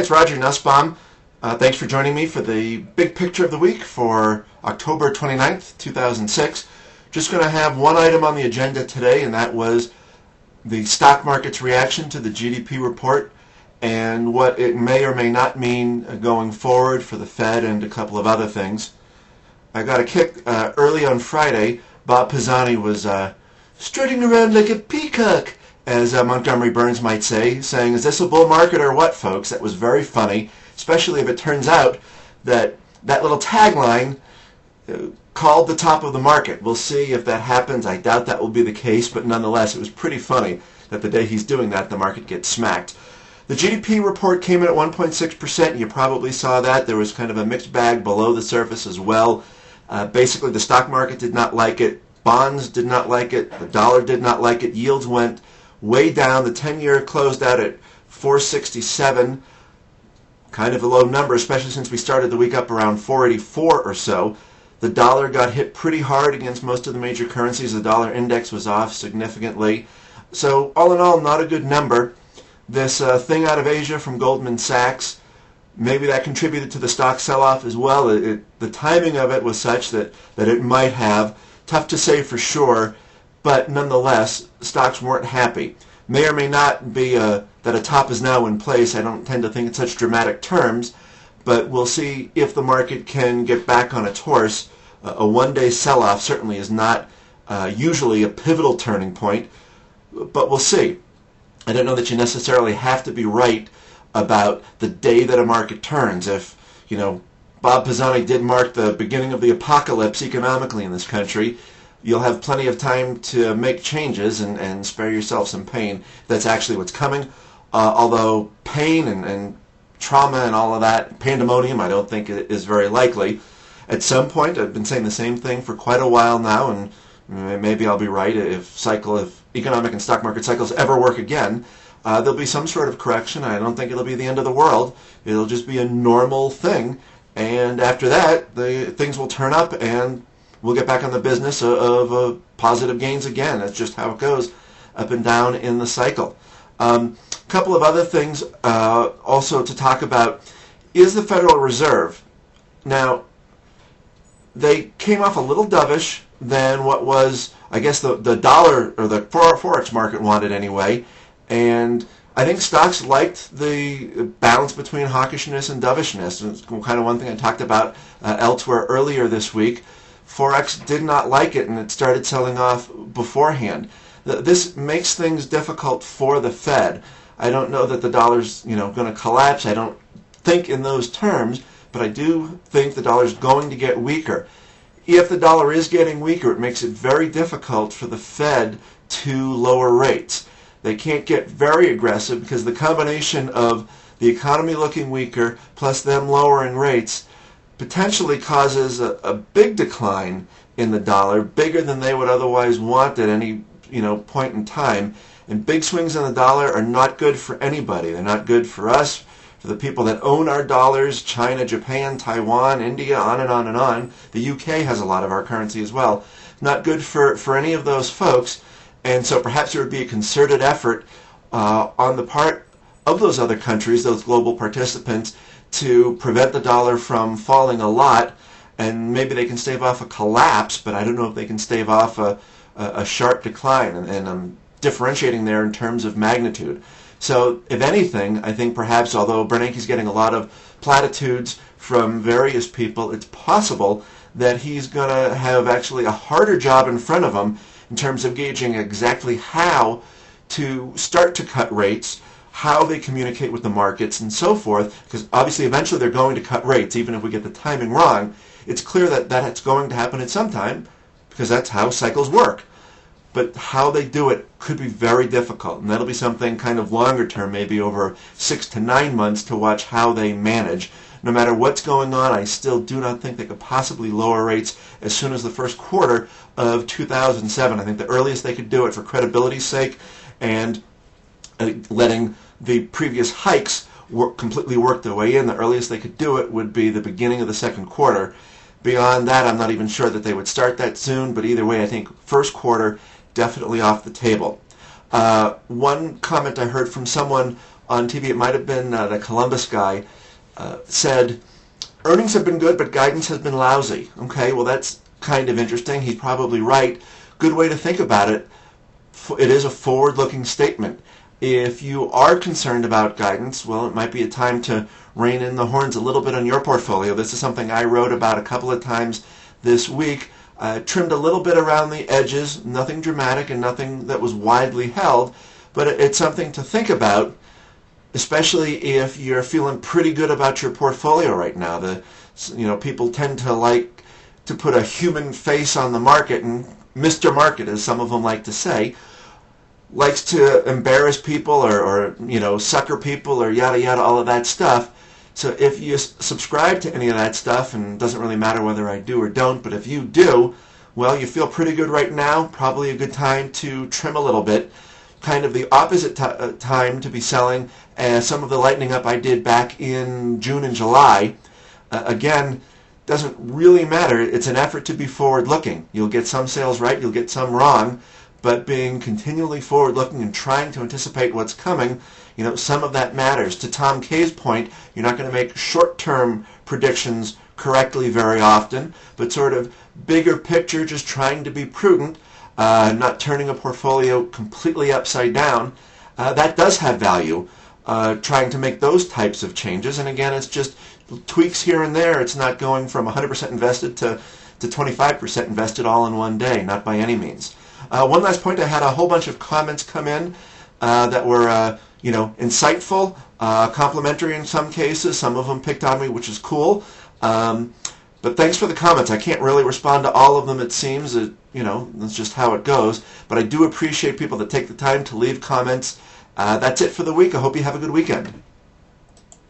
it's Roger Nussbaum. Thanks for joining me for the big picture of the week for October 29th, 2006. Just going to have one item on the agenda today, and that was the stock market's reaction to the GDP report and what it may or may not mean going forward for the Fed and a couple of other things. I got a kick early on Friday. Bob Pisani was strutting around like a peacock, as Montgomery Burns might say, saying, "Is this a bull market or what, folks?" That was very funny, especially if it turns out that that little tagline called the top of the market. We'll see if that happens. I doubt that will be the case, but nonetheless, it was pretty funny that the day he's doing that, the market gets smacked. The GDP report came in at 1.6%. You probably saw that. There was kind of a mixed bag below the surface as well. Basically, the stock market did not like it. Bonds did not like it. The dollar did not like it. Yields went way down. The 10-year closed out at 467. Kind of a low number, especially since we started the week up around 484 or so. The dollar got hit pretty hard against most of the major currencies. The dollar index was off significantly. So all in all, not a good number. This thing out of Asia from Goldman Sachs, maybe that contributed to the stock sell-off as well. The timing of it was such that it might have. Tough to say for sure, but nonetheless, stocks weren't happy. May or may not be that a top is now in place. I don't tend to think in such dramatic terms, but we'll see if the market can get back on its horse. A one-day sell-off certainly is not usually a pivotal turning point, but we'll see. I don't know that you necessarily have to be right about the day that a market turns. If, Bob Pisani did mark the beginning of the apocalypse economically in this country, you'll have plenty of time to make changes and spare yourself some pain. That's actually what's coming. Although pain and trauma and all of that, pandemonium, I don't think it is very likely. At some point, I've been saying the same thing for quite a while now, and maybe I'll be right if economic and stock market cycles ever work again. There'll be some sort of correction. I don't think it'll be the end of the world. It'll just be a normal thing. And after that, things will turn up and we'll get back on the business of positive gains again. That's just how it goes up and down in the cycle. A couple of other things also to talk about is the Federal Reserve. Now, they came off a little dovish than what was, I guess, the dollar or the forex market wanted anyway. And I think stocks liked the balance between hawkishness and dovishness. It's kind of one thing I talked about elsewhere earlier this week. Forex did not like it, and it started selling off beforehand. This makes things difficult for the Fed. I don't know that the dollar's going to collapse. I don't think in those terms, but I do think the dollar's going to get weaker. If the dollar is getting weaker, it makes it very difficult for the Fed to lower rates. They can't get very aggressive because the combination of the economy looking weaker plus them lowering rates potentially causes a big decline in the dollar, bigger than they would otherwise want at any point in time. And big swings in the dollar are not good for anybody. They're not good for us, for the people that own our dollars, China, Japan, Taiwan, India, on and on and on. The UK has a lot of our currency as well. Not good for any of those folks. And so perhaps there would be a concerted effort on the part of those other countries, those global participants, to prevent the dollar from falling a lot. And maybe they can stave off a collapse, but I don't know if they can stave off a sharp decline. And I'm differentiating there in terms of magnitude. So if anything, I think perhaps, although Bernanke's getting a lot of platitudes from various people, it's possible that he's going to have actually a harder job in front of him in terms of gauging exactly how to start to cut rates, how they communicate with the markets, and so forth, because obviously eventually they're going to cut rates, even if we get the timing wrong. It's clear that that's going to happen at some time, because that's how cycles work. But how they do it could be very difficult, and that'll be something kind of longer term, maybe over 6 to 9 months, to watch how they manage. No matter what's going on, I still do not think they could possibly lower rates as soon as the first quarter of 2007. I think the earliest they could do it for credibility's sake and letting the previous hikes completely work their way in, the earliest they could do it would be the beginning of the second quarter. Beyond that, I'm not even sure that they would start that soon, but either way, I think first quarter definitely off the table. One comment I heard from someone on TV, it might have been the Columbus guy, said, earnings have been good, but guidance has been lousy. Okay, well, that's kind of interesting. He's probably right. Good way to think about it. It is a forward-looking statement. If you are concerned about guidance, well, it might be a time to rein in the horns a little bit on your portfolio. This is something I wrote about a couple of times this week. Trimmed a little bit around the edges, nothing dramatic and nothing that was widely held, but it's something to think about, especially if you're feeling pretty good about your portfolio right now. People tend to like to put a human face on the market, and Mr. Market, as some of them like to say, likes to embarrass people or sucker people or yada yada, all of that stuff. So if you subscribe to any of that stuff, and it doesn't really matter whether I do or don't, but if you do, well, you feel pretty good right now, probably a good time to trim a little bit. Kind of the opposite time to be selling as some of the lightening up I did back in June and July. Again, doesn't really matter. It's an effort to be forward-looking. You'll get some sales right, you'll get some wrong, but being continually forward-looking and trying to anticipate what's coming, some of that matters. To Tom Kay's point, you're not going to make short-term predictions correctly very often, but sort of bigger picture, just trying to be prudent, not turning a portfolio completely upside down. That does have value, trying to make those types of changes. And again, it's just tweaks here and there. It's not going from 100% invested to 25% invested all in one day, not by any means. One last point, I had a whole bunch of comments come in that were insightful, complimentary in some cases. Some of them picked on me, which is cool. But thanks for the comments. I can't really respond to all of them, it seems. That's just how it goes. But I do appreciate people that take the time to leave comments. That's it for the week. I hope you have a good weekend.